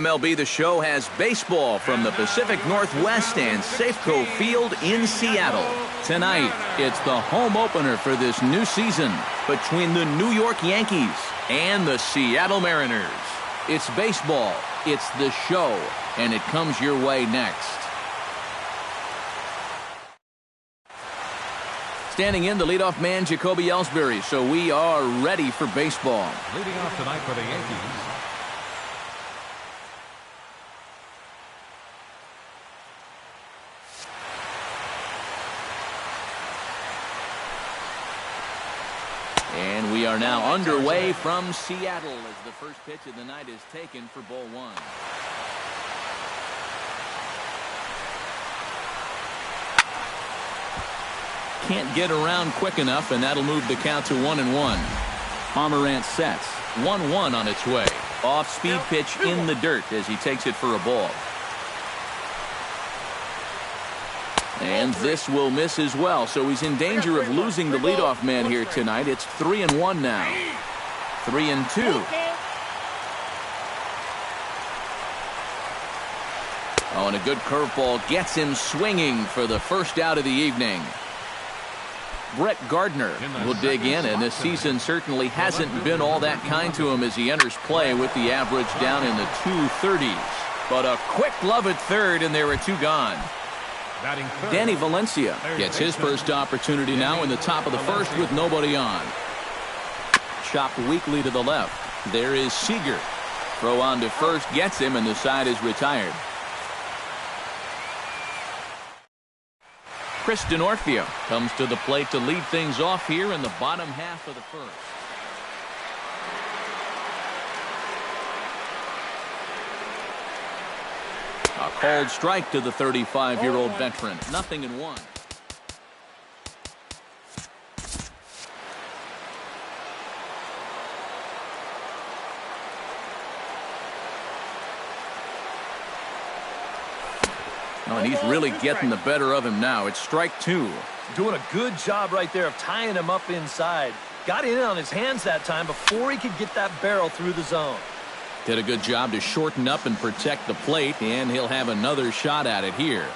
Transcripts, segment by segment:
MLB The Show has baseball from the Pacific Northwest and Safeco Field in Seattle. Tonight, it's the home opener for this new season between the New York Yankees and the Seattle Mariners. It's baseball, it's the show, and it comes your way next. Standing in, the leadoff man, Jacoby Ellsbury, so we are ready for baseball. Leading off tonight for the Yankees, and we are now underway from Seattle as the first pitch of the night is taken for ball one. Can't get around quick enough, and that'll move the count to 1-1. Pomerantz sets. 1-1 on its way. Off-speed pitch in the dirt as he takes it for a ball. And this will miss as well, so he's in danger of losing the leadoff man here tonight. It's 3-1 now. 3-2. Oh, and a good curveball gets him swinging for the first out of the evening. Brett Gardner will dig in, and this season certainly hasn't been all that kind to him as he enters play with the average down in the 230s. But a quick glove at third, and there are two gone. Danny Valencia gets his first opportunity now in the top of the first with nobody on. Chopped weakly to the left. There is Seager. Throw on to first gets him, and the side is retired. Chris Denorfio comes to the plate to lead things off here in the bottom half of the first. A called strike to the 35-year-old veteran. 0-1. Oh, and he's really getting the better of him now. It's strike two. Doing a good job right there of tying him up inside. Got in on his hands that time before he could get that barrel through the zone. Did a good job to shorten up and protect the plate, and he'll have another shot at it here.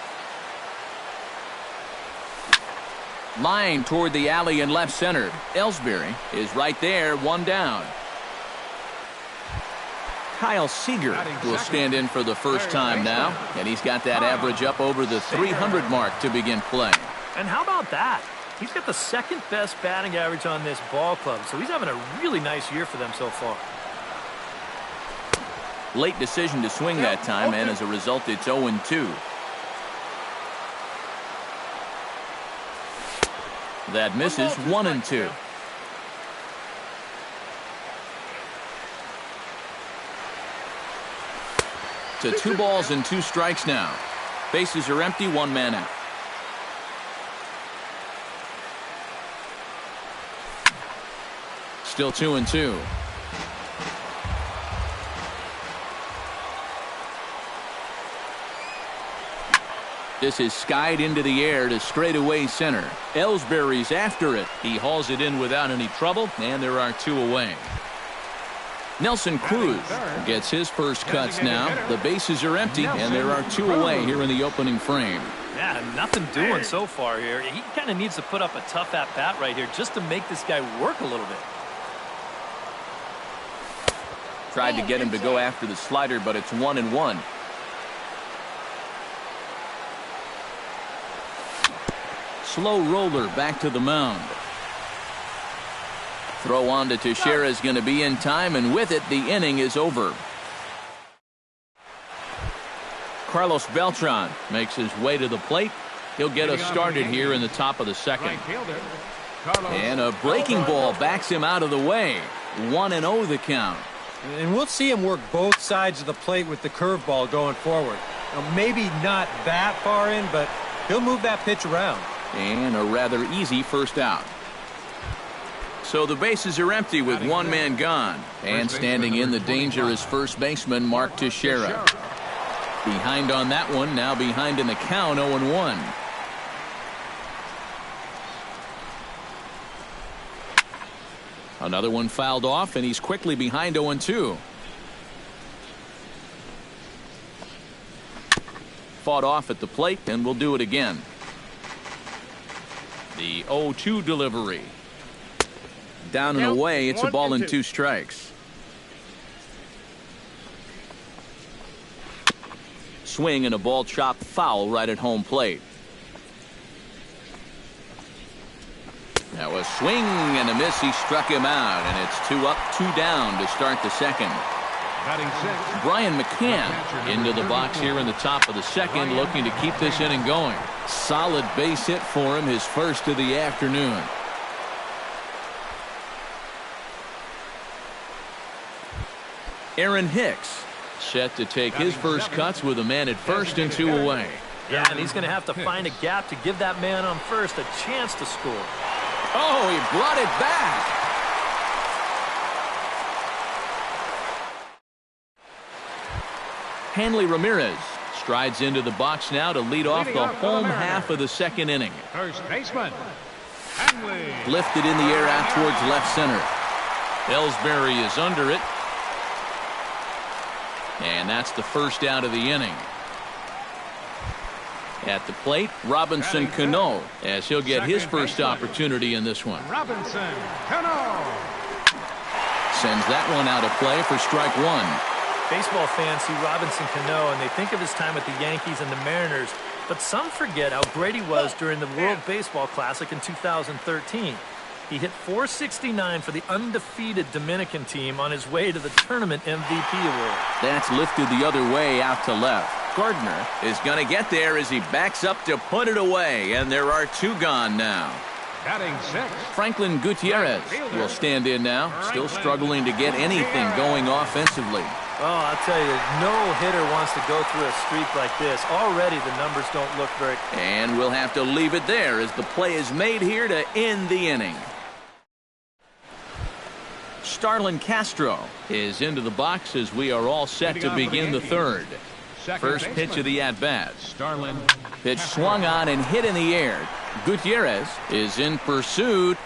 Line toward the alley in left center. Ellsbury is right there, one down. Kyle Seager will stand in for the first time now, and he's got that average up over the 300 mark to begin play. And how about that? He's got the second best batting average on this ball club, so he's having a really nice year for them so far. Late decision to swing that time, and as a result, it's 0-2. That misses. 1-2. To 2 balls and 2 strikes now. Bases are empty, 1 man out. Still 2-2. This is skied into the air to straightaway center. Ellsbury's after it. He hauls it in without any trouble, and there are 2 away. Nelson Cruz gets his first cuts now. The bases are empty, and there are 2 away here in the opening frame. Yeah, nothing doing so far here. He kind of needs to put up a tough at-bat right here just to make this guy work a little bit. Tried to get him to go after the slider, but it's 1-1. Slow roller back to the mound. Throw on to Teixeira is going to be in time, and with it, the inning is over. Carlos Beltran makes his way to the plate. He'll get us started here in the top of the second. And a breaking ball backs him out of the way. 1-0 the count. And we'll see him work both sides of the plate with the curveball going forward. Now, maybe not that far in, but he'll move that pitch around. And a rather easy first out. So the bases are empty with 1 man gone. And standing in, the dangerous first baseman, Mark Teixeira. Behind on that one, now behind in the count, 0-1. Another one fouled off, and he's quickly behind 0-2. fought off at the plate and will do it again. The 0-2 delivery. Down and away, it's a ball and 2 strikes. Swing and a ball chopped foul right at home plate. That was swing and a miss. He struck him out, and it's 2 up, 2 down to start the second. Brian McCann into the box here in the top of the second, looking to keep this inning going. Solid base hit for him, his first of the afternoon. Aaron Hicks set to take his first cuts with a man at first and 2 away. Yeah, and he's going to have to find a gap to give that man on first a chance to score. Oh, he brought it back. Hanley Ramirez strides into the box now to lead off the home half of the second inning. First baseman, Hanley. Lifted in the air out towards left center. Ellsbury is under it. And that's the first out of the inning. At the plate, Robinson Cano, as he'll get his first opportunity in this one. Robinson Cano sends that one out of play for strike 1. Baseball fans see Robinson Cano and they think of his time with the Yankees and the Mariners, but some forget how great he was during the World Baseball Classic in 2013. He hit .469 for the undefeated Dominican team on his way to the tournament MVP award. That's lifted the other way out to left. Gardner is going to get there as he backs up to put it away, and there are 2 gone now. batting 6. Franklin Gutierrez will stand in now, still struggling to get anything going offensively. Oh, I'll tell you, no hitter wants to go through a streak like this. Already the numbers don't look very... And we'll have to leave it there as the play is made here to end the inning. Starlin Castro is into the box as we are all set to begin the third. First pitch of the at-bat. Starlin. Pitch swung on and hit in the air. Gutierrez is in pursuit.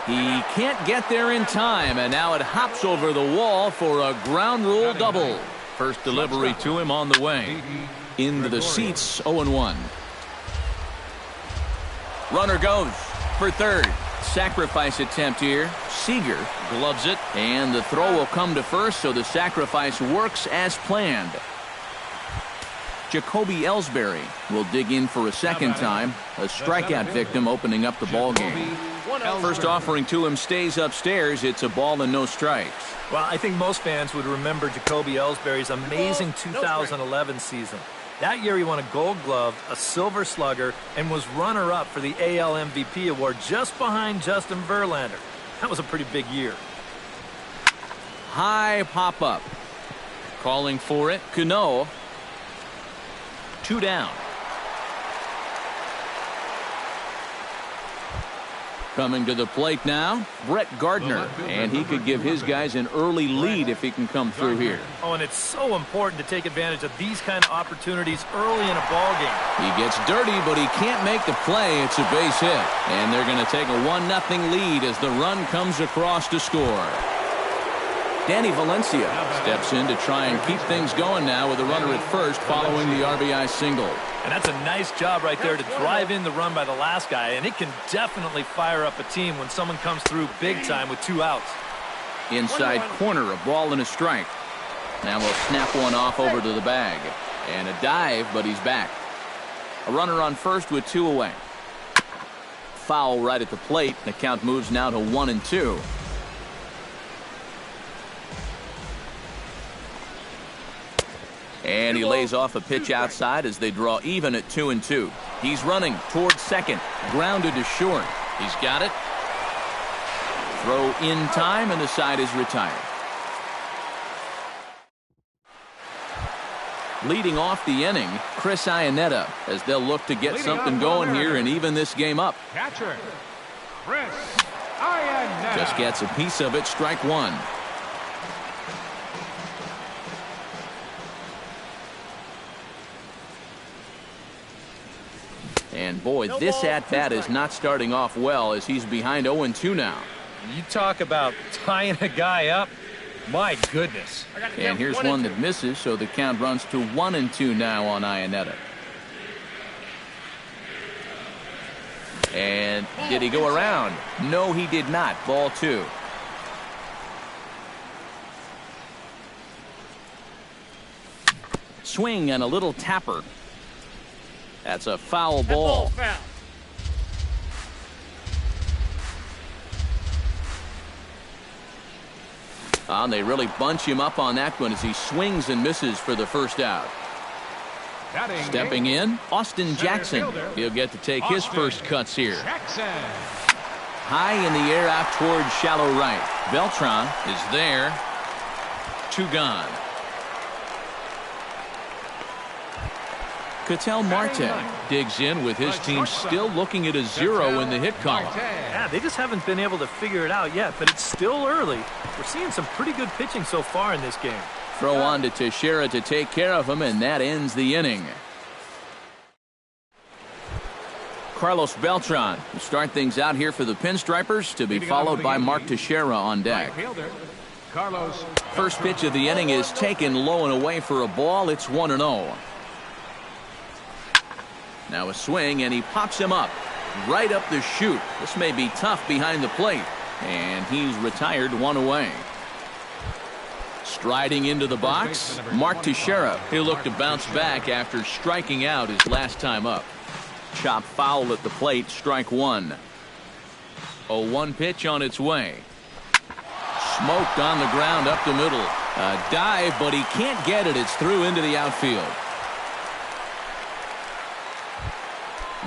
He can't get there in time, and now it hops over the wall for a ground rule double. First delivery to him on the way. Into the seats, 0-1. Runner goes for third. Sacrifice attempt here. Seager gloves it, and the throw will come to first, so the sacrifice works as planned. Jacoby Ellsbury will dig in for a second time. A strikeout victim opening up the ball game. First offering to him stays upstairs. It's a ball and no strikes. Well, I think most fans would remember Jacoby Ellsbury's amazing 2011 season. That year he won a Gold Glove, a Silver Slugger, and was runner-up for the AL MVP award just behind Justin Verlander. That was a pretty big year. High pop-up. Calling for it, Cano. 2 down. Coming to the plate now, Brett Gardner, and he could give his guys an early lead if he can come through here. Oh, and it's so important to take advantage of these kind of opportunities early in a ball game. He gets dirty, but he can't make the play. It's a base hit, and they're going to take a 1-0 lead as the run comes across to score. Danny Valencia steps in to try and keep things going now with a runner at first following the RBI single. And that's a nice job right there to drive in the run by the last guy, and it can definitely fire up a team when someone comes through big time with 2 outs. Inside corner, a ball and a strike. Now we'll snap one off over to the bag. And a dive, but he's back. A runner on first with 2 away. Foul right at the plate. The count moves now to 1-2. And he lays off a pitch outside as they draw even at 2-2. He's running towards second. Grounded to short. He's got it. Throw in time, and the side is retired. Leading off the inning, Chris Iannetta, as they'll look to get something going here and even this game up. Catcher, Chris Iannetta. Just gets a piece of it, strike 1. And boy, this at-bat is not starting off well as he's behind 0-2 now. You talk about tying a guy up. My goodness. And here's one that misses, so the count runs to 1-2 now on Iannetta. And did he go around? No, he did not. Ball 2. Swing and a little tapper. That's a foul ball. And they really bunch him up on that one as he swings and misses for the first out. Stepping in, Austin Jackson. He'll get to take his first cuts here. High in the air out towards shallow right. Beltran is there. 2 gone. Ketel Marte digs in with his team still looking at a 0 in the hit column. Yeah, they just haven't been able to figure it out yet, but it's still early. We're seeing some pretty good pitching so far in this game. Throw on to Teixeira to take care of him, and that ends the inning. Carlos Beltran will start things out here for the Pinstripers, to be followed by Mark Teixeira on deck. First pitch of the inning is taken low and away for a ball. It's 1-0. Now a swing, and he pops him up right up the chute. This may be tough behind the plate, and he's retired 1 away. Striding into the box, Mark Teixeira. He'll look to bounce back after striking out his last time up. Chop foul at the plate, strike 1. 0-1 pitch on its way. Smoked on the ground up the middle. A dive, but he can't get it. It's through into the outfield.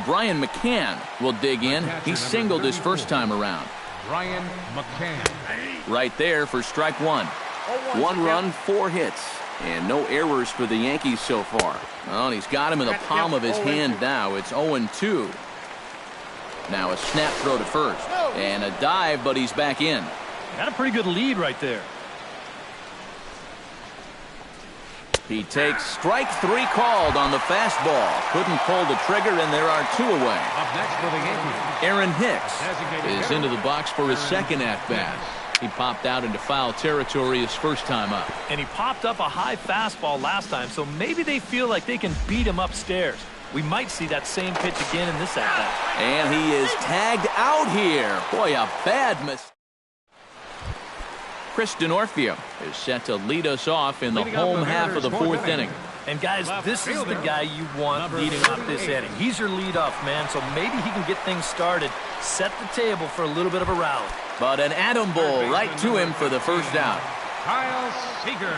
Brian McCann will dig in. He singled his first time around. Brian McCann. Right there for strike 1. 1 run, 4 hits, and no errors for the Yankees so far. Well, and he's got him in the palm of his hand now. It's 0-2. Now a snap throw to first, and a dive, but he's back in. Got a pretty good lead right there. He takes strike 3 called on the fastball. Couldn't pull the trigger, and there are 2 away. Up next for the Yankees, Aaron Hicks is into the box for his second at-bat. He popped out into foul territory his first time up. And he popped up a high fastball last time, so maybe they feel like they can beat him upstairs. We might see that same pitch again in this at-bat. And he is tagged out here. Boy, a bad mistake. Chris Denorfio is set to lead us off in the home half of the 4th inning. And guys, this is the guy you want leading off this inning. He's your leadoff man, so maybe he can get things started, set the table for a little bit of a rally. But an atom ball right to him for the first out. Kyle Seager.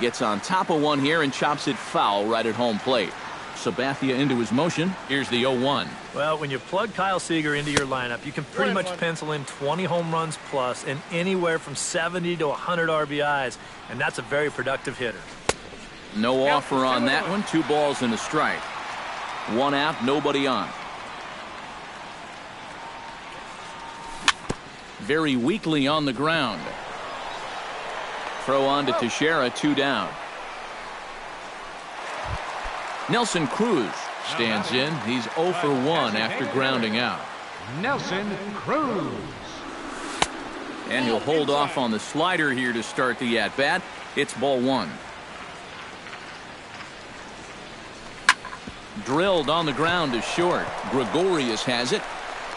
Gets on top of one here and chops it foul right at home plate. Sabathia into his motion. Here's the 0-1. Well, when you plug Kyle Seager into your lineup, you can pretty much pencil in 20 home runs plus and anywhere from 70 to 100 RBIs, and that's a very productive hitter. No offer on that one. 2 balls and a strike. 1 out, nobody on. Very weakly on the ground. Throw on to Teixeira, 2 down. Nelson Cruz stands in. He's 0 for 1 after grounding out. Nelson Cruz. And he'll hold off on the slider here to start the at-bat. It's ball 1. Drilled on the ground to short. Gregorius has it.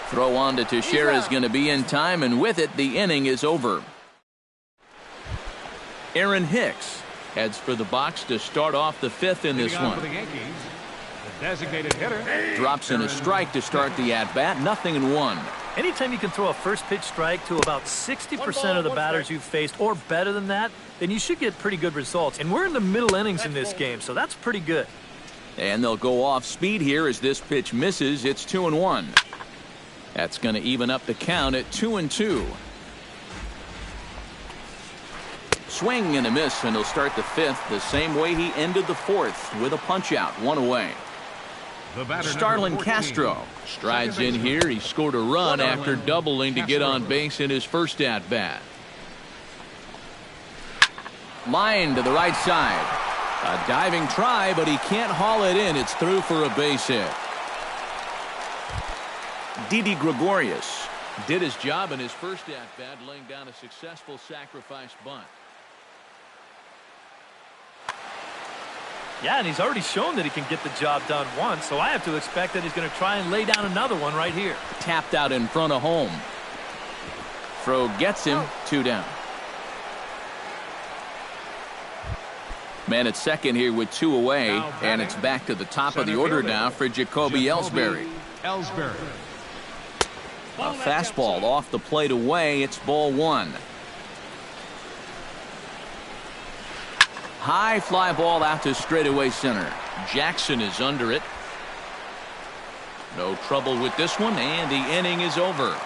Throw on to Teixeira is going to be in time, and with it, the inning is over. Aaron Hicks heads for the box to start off the 5th in this one. The Yankees, the designated hitter. Drops in a strike to start the at-bat. 0-1. Anytime you can throw a first pitch strike to about 60% of the batters you've faced or better than that, then you should get pretty good results. And we're in the middle innings in this game, so that's pretty good. And they'll go off speed here as this pitch misses. It's 2-1. That's going to even up the count at 2-2. Swing and a miss, and he'll start the 5th the same way he ended the 4th with a punch out, 1 away. Starlin Castro strides in here. He scored a run after doubling to get on base in his first at bat. Line to the right side. A diving try, but he can't haul it in. It's through for a base hit. Didi Gregorius Did his job in his first at-bat, laying down a successful sacrifice bunt. Yeah, and he's already shown that he can get the job done once, so I have to expect that he's going to try and lay down another one right here. Tapped out in front of home. Throw gets him, 2 down. Man at second here with 2 away, and it's back to the top of the order now for Jacoby Ellsbury. A fastball off the plate away. It's ball 1. High fly ball out to straightaway center. Jackson is under it. No trouble with this one, and the inning is over.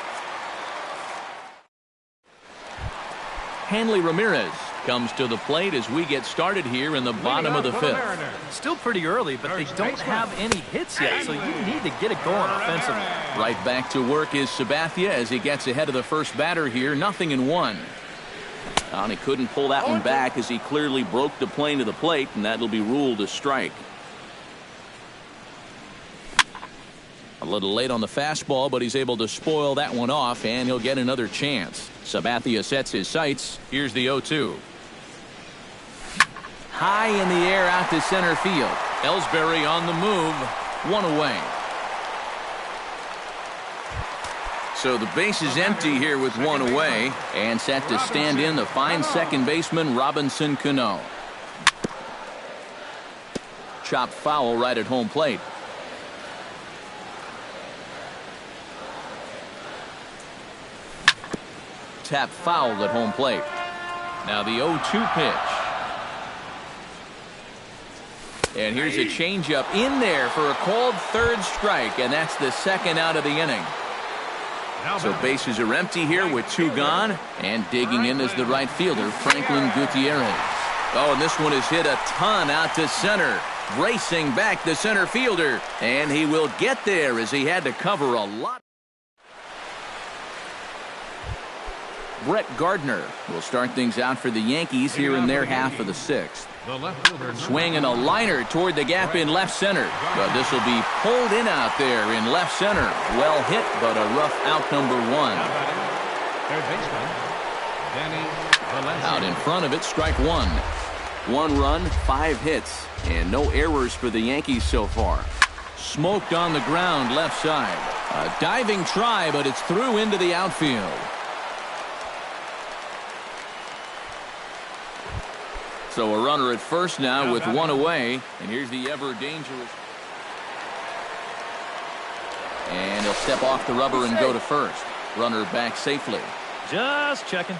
Hanley Ramirez comes to the plate as we get started here in the bottom of the 5th. Still pretty early, but they don't have any hits yet, so you need to get it going offensively. Right back to work is Sabathia as he gets ahead of the first batter here. 0-1. And he couldn't pull that one back as he clearly broke the plane to the plate, and that'll be ruled a strike. A little late on the fastball, but he's able to spoil that one off, and he'll get another chance. Sabathia sets his sights. Here's the 0-2. High in the air out to center field. Ellsbury on the move. 1 away. So the base is empty here with 1 away, and set to stand in the fine second baseman Robinson Cano. Chopped foul right at home plate. Tap foul at home plate. Now the 0-2 pitch. And here's a changeup in there for a called 3rd strike, and that's the 2nd out of the inning. So bases are empty here with 2 gone, and digging in is the right fielder, Franklin Gutierrez. Oh, and this one is hit a ton out to center. Racing back the center fielder, and he will get there as he had to cover a lot. Brett Gardner will start things out for the Yankees here in their half of the 6th. Swinging a liner toward the gap in left center, but this will be pulled in out there in left center. Well hit, but a rough out number 1. Out in front of it, strike 1. 1 run, 5 hits, and no errors for the Yankees so far. Smoked on the ground left side. A diving try, but it's through into the outfield. So a runner at first now with 1 away, and here's the ever dangerous. And he'll step off the rubber and go to first. Runner back safely. Just checking.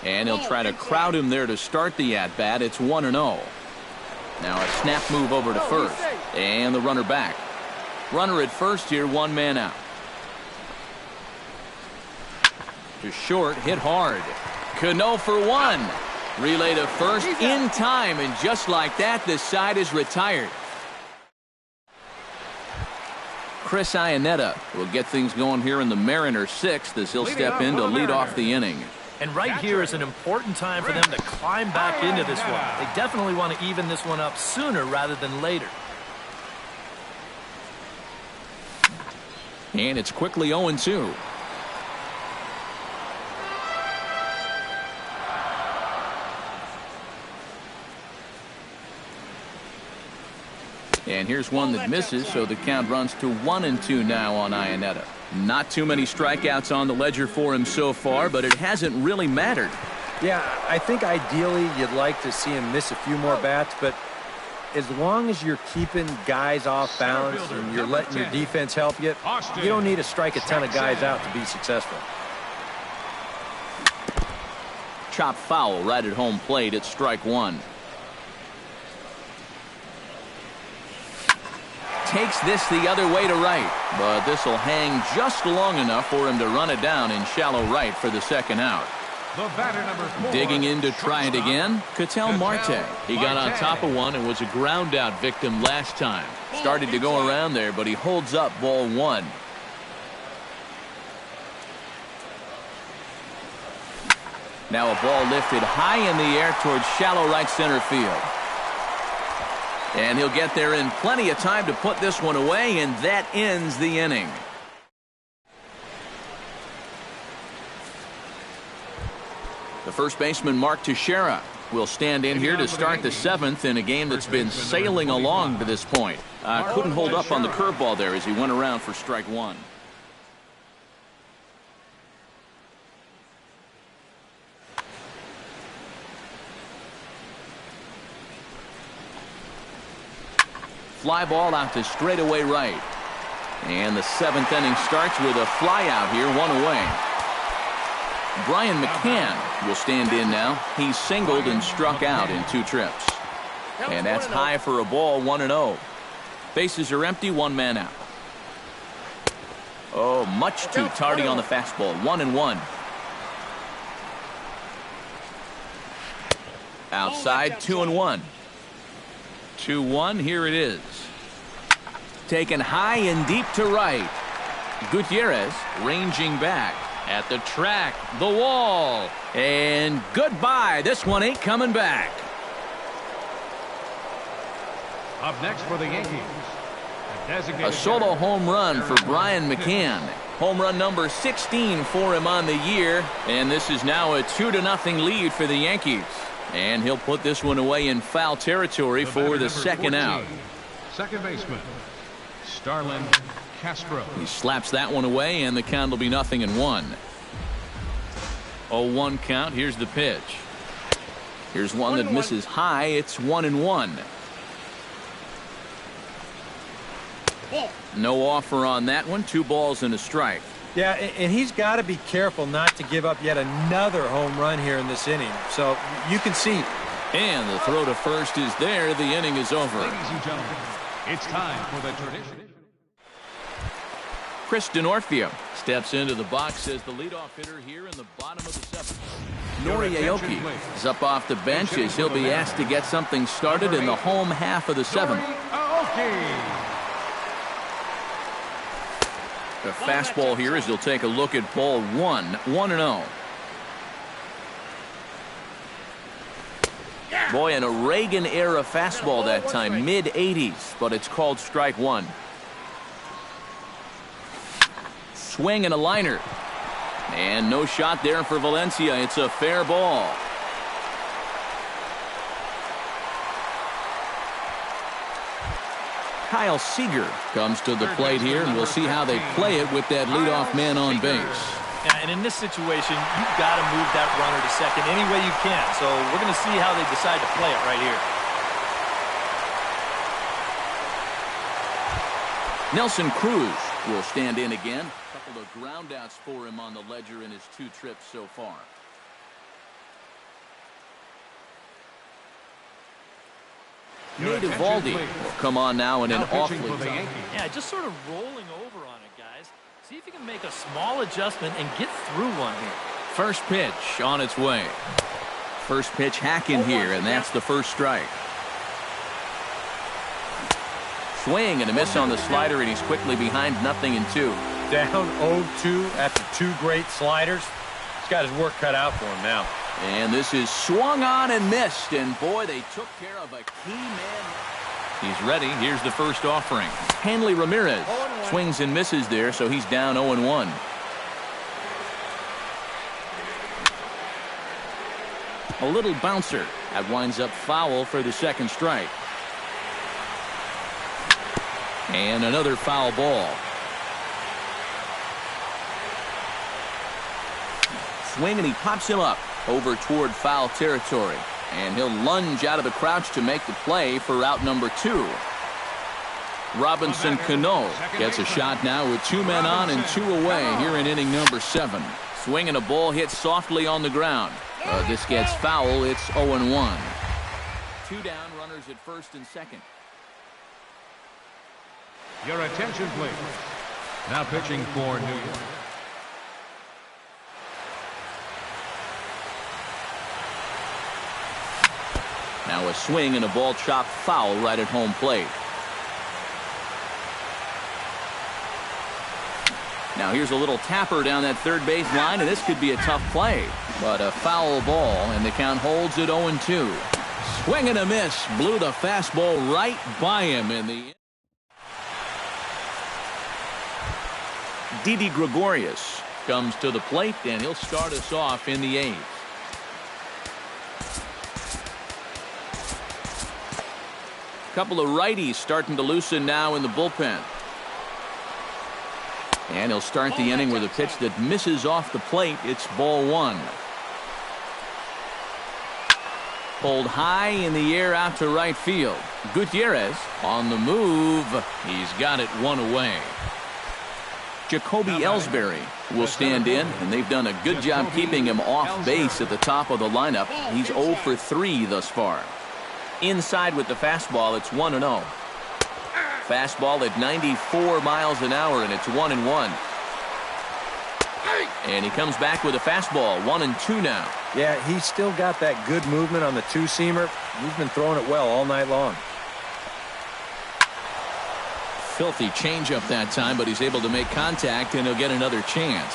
And he'll try to crowd him there to start the at-bat. It's 1-0. Now a snap move over to first, and the runner back. Runner at first here, 1 man out. To short, hit hard. Cano for 1. Relay to first in time, and just like that, the side is retired. Chris Iannetta will get things going here in the Mariners 6th as he'll step in to lead off the inning. And right here is an important time for them to climb back into this one. They definitely want to even this one up sooner rather than later. And it's quickly 0-2. And here's one that misses, so the count runs to 1-2 now on Iannetta. Not too many strikeouts on the ledger for him so far, but it hasn't really mattered. Yeah, I think ideally you'd like to see him miss a few more bats, but as long as you're keeping guys off balance and you're letting your defense help you, you don't need to strike a ton of guys out to be successful. Chop foul right at home plate. It's strike 1. Takes this the other way to right, but this will hang just long enough for him to run it down in shallow right for the 2nd out. The batter number 4. Digging in to try it again, Ketel Marte. He got on top of one and was a ground out victim last time. Started to go around there, but he holds up ball 1. Now a ball lifted high in the air towards shallow right center field. And he'll get there in plenty of time to put this one away, and that ends the inning. The first baseman, Mark Teixeira, will stand in here to start the 7th in a game that's been sailing along to this point. Couldn't hold up on the curveball there as he went around for strike one. Fly ball out to straightaway right. And the 7th inning starts with a fly out here, 1 away. Brian McCann will stand in now. He's singled and struck out in 2 trips. And that's high for a ball, 1-0. Bases are empty, 1 man out. Oh, much too tardy on the fastball, 1-1. Outside, 2-1. 2-1, here it is. Taken high and deep to right. Gutierrez ranging back at the track, the wall, and goodbye. This one ain't coming back. Up next for the Yankees, a solo home run for Brian McCann. Home run number 16 for him on the year, and this is now a 2-0 lead for the Yankees. And he'll put this one away in foul territory for the second out. Second baseman, Starlin Castro. He slaps that one away, and the count will be 0-1. 0-1 count. Here's the pitch. Here's one that misses high. It's 1-1. No offer on that one. 2 balls and a strike. Yeah, and he's got to be careful not to give up yet another home run here in this inning. So you can see. And the throw to first is there. The inning is over. Ladies and gentlemen, it's time for the tradition. Chris Denorfio steps into the box as the leadoff hitter here in the bottom of the 7th. Nori Aoki is up off the bench as he'll be asked to get something started in the home half of the 7th. The fastball here as he'll take a look at ball 1, 1-0. Boy, an Reagan-era fastball that time, mid-80s, but it's called strike 1. Swing and a liner. And no shot there for Valencia. It's a fair ball. Kyle Seager comes to the plate here, and we'll see how they play it with that leadoff man on base. Yeah, and in this situation, you've got to move that runner to second any way you can. So we're going to see how they decide to play it right here. Nelson Cruz will stand in again. A couple of groundouts for him on the ledger in his 2 trips so far. Nate Eovaldi will come on now in an awfully tough. Yeah, just sort of rolling over on it, guys. See if you can make a small adjustment and get through one here. First pitch on its way. First pitch hacking here, and that's the first strike. Swing and a miss on the slider, and he's quickly behind 0-2. Down 0-2 after 2 great sliders. He's got his work cut out for him now. And this is swung on and missed, and boy, they took care of a key man. He's ready. Here's the first offering. Hanley Ramirez swings and misses there, so he's down 0-1. A little bouncer. That winds up foul for the second strike. And another foul ball. Swing, and he pops him up over toward foul territory. And he'll lunge out of the crouch to make the play for out number 2. Robinson Cano gets a shot now with 2 men on and 2 away here in inning number 7. Swing and a ball hit softly on the ground. This gets foul. It's 0-1. 2 down, runners at first and second. Your attention, please. Now pitching for New York. Now a swing and a ball chopped foul right at home plate. Now here's a little tapper down that third base line, and this could be a tough play. But a foul ball, and the count holds at 0-2. Swing and a miss. Blew the fastball right by him in the... Didi Gregorius comes to the plate, and he'll start us off in the 8th. Couple of righties starting to loosen now in the bullpen. And he'll start the inning with a pitch that misses off the plate. It's ball one. Pulled high in the air out to right field. Gutierrez on the move. He's got it one away. Jacoby Ellsbury will stand in, and they've done a good job keeping him off base at the top of the lineup. He's 0 for 3 thus far. Inside with the fastball, it's 1-0. Fastball at 94 miles an hour, and it's 1-1. And he comes back with a fastball, 1-2 now. Yeah, he's still got that good movement on the two-seamer. He's been throwing it well all night long. Filthy changeup that time, but he's able to make contact, and he'll get another chance.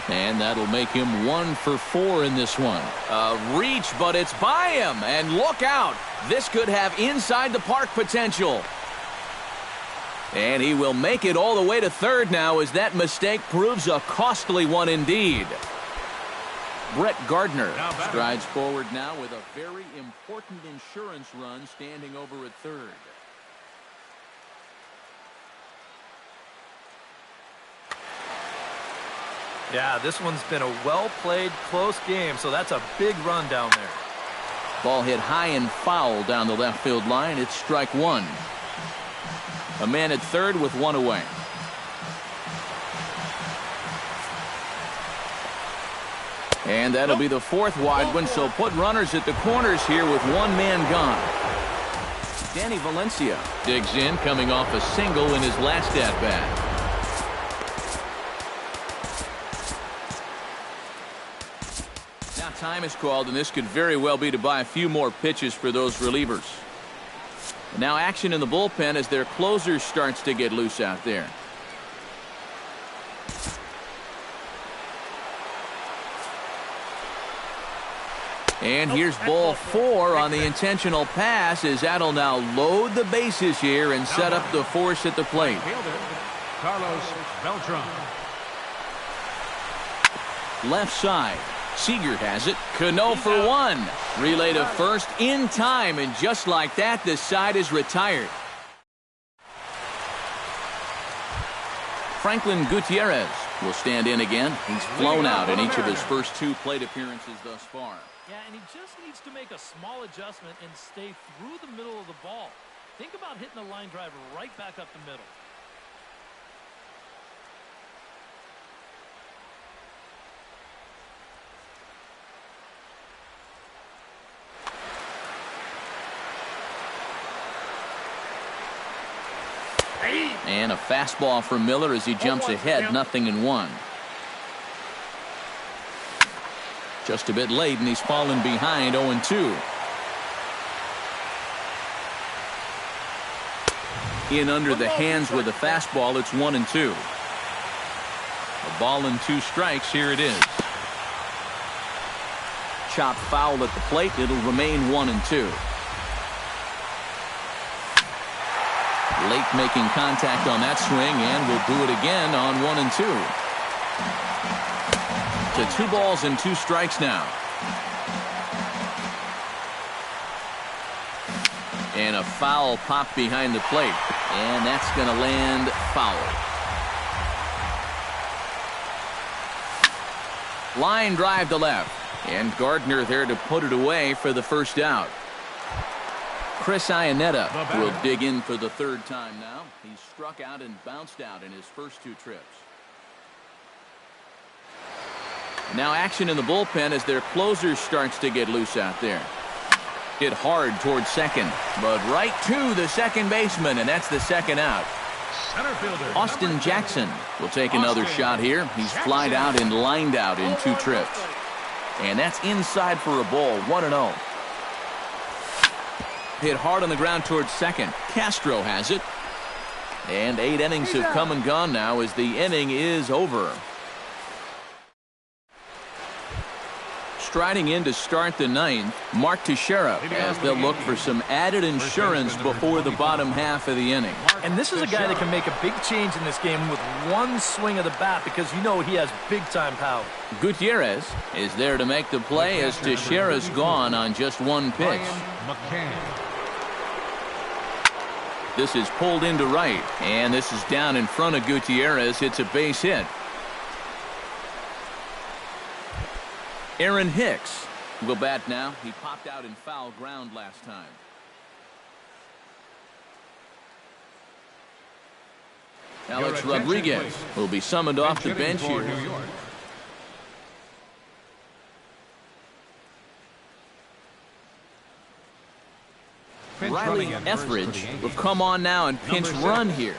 And that'll make him 1 for 4 in this one. A reach, but it's by him. And look out. This could have inside the park potential. And he will make it all the way to third now as that mistake proves a costly one indeed. Brett Gardner strides forward now with a very important insurance run standing over at third. Yeah, this one's been a well-played, close game, so that's a big run down there. Ball hit high and foul down the left field line. It's strike one. A man at third with one away. And that'll be the fourth wide one, so put runners at the corners here with one man gone. Danny Valencia digs in, coming off a single in his last at-bat. Now time is called, and this could very well be to buy a few more pitches for those relievers. And now action in the bullpen as their closer starts to get loose out there. And here's ball 4 on the intentional pass as that'll now load the bases here and set up the force at the plate. Carlos Beltran. Left side. Seager has it. Cano for one. Relay to first in time, and just like that, this side is retired. Franklin Gutierrez will stand in again. He's flown out in each of his first 2 plate appearances thus far. Yeah, and he just needs to make a small adjustment and stay through the middle of the ball. Think about hitting a line driver right back up the middle. And a fastball from Miller as he jumps ahead, 0-1. Just a bit late, and he's fallen behind, 0-2. In under the hands with a fastball, it's 1-2. A ball and 2 strikes, here it is. Chop foul at the plate, it'll remain 1-2. Late making contact on that swing, and will do it again on 1-2. To 2 balls and 2 strikes now. And a foul pop behind the plate, and that's going to land foul. Line drive to left, and Gardner there to put it away for the first out. Chris Iannetta will dig in for the 3rd time now. He's struck out and bounced out in his first 2 trips. Now action in the bullpen as their closer starts to get loose out there. Hit hard towards second, but right to the second baseman, and that's the 2nd out. Center fielder Austin Jackson will take another shot here. He's flied out and lined out in 2 trips. And that's inside for a ball, 1-0. Hit hard on the ground towards second. Castro has it. And 8 innings have come and gone now as the inning is over. striding in to start the ninth, Mark Teixeira, as they'll look for some added insurance before the bottom half of the inning. And this is a guy that can make a big change in this game with one swing of the bat because you know he has big-time power. Gutierrez is there to make the play as Teixeira's gone on just one pitch. This is pulled into right, and this is down in front of Gutierrez. It's a base hit. Aaron Hicks will bat now. He popped out in foul ground last time. Alex Rodriguez will be summoned off the bench here. Riley Etheridge will come on now and pinch run here.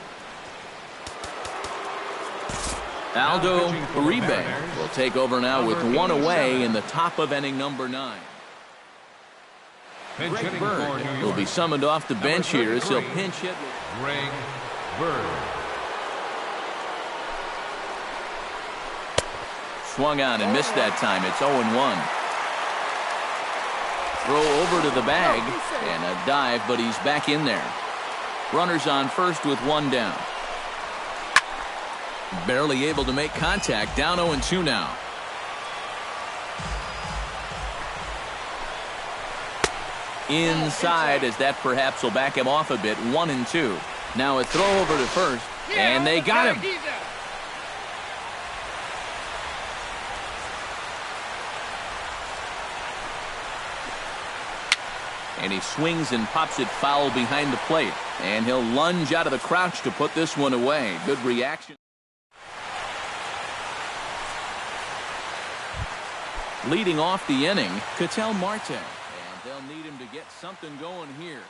Aldo Uribe will take over now with one away in the top of inning number 9. Greg Bird will be summoned off the bench here as he'll pinch hit. Greg Bird. Swung on and missed that time. It's 0-1. Throw over to the bag and a dive, but he's back in there. Runners on first with one down. Barely able to make contact. Down 0-2 now. Inside, as that perhaps will back him off a bit. 1-2. Now a throw over to first, and they got him. And he swings and pops it foul behind the plate. And he'll lunge out of the crouch to put this one away. Good reaction. Leading off the inning, Ketel Marte. And they'll need him to get something going here.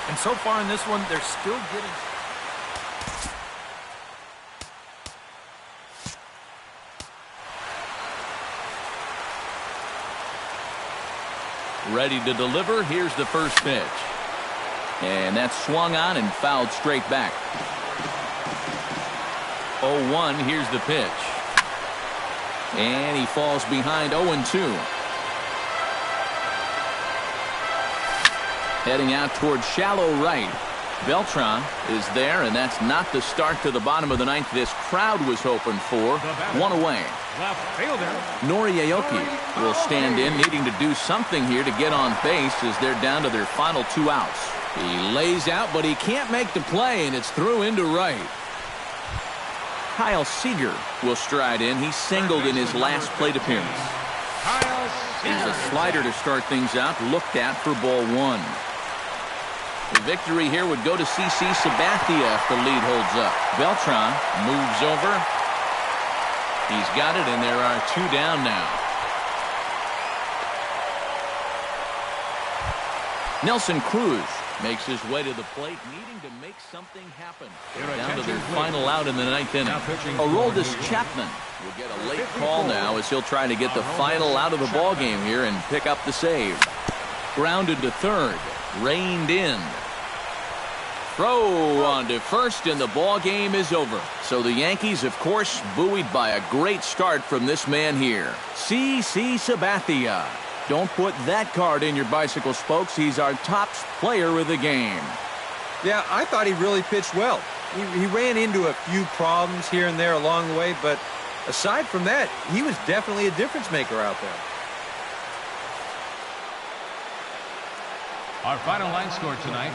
And so far in this one, they're still getting... Ready to deliver. Here's the first pitch. And that's swung on and fouled straight back. 0-1. Here's the pitch. And he falls behind. 0-2. Heading out towards shallow right. Beltran is there, and that's not the start to the bottom of the ninth this crowd was hoping for. One away. Left fielder Nori Aoki will stand in, needing to do something here to get on base as they're down to their final 2 outs. He lays out, but he can't make the play, and it's through into right. Kyle Seager will stride in. He singled in his last plate appearance. Here's a slider to start things out, looked at for ball 1. The victory here would go to CC Sabathia if the lead holds up. Beltran moves over. He's got it, and there are 2 down now. Nelson Cruz makes his way to the plate, needing to make something happen. Down to their final out in the 9th inning. Aroldis Chapman will get a late call now as he'll try to get the final out of the ballgame here and pick up the save. Grounded to third. Reined in. Throw on to first, and the ball game is over. So the Yankees, of course, buoyed by a great start from this man here, CC Sabathia. Don't put that card in your bicycle spokes. He's our top player of the game. Yeah, I thought he really pitched well. He ran into a few problems here and there along the way, but aside from that, he was definitely a difference maker out there. Our final line score tonight.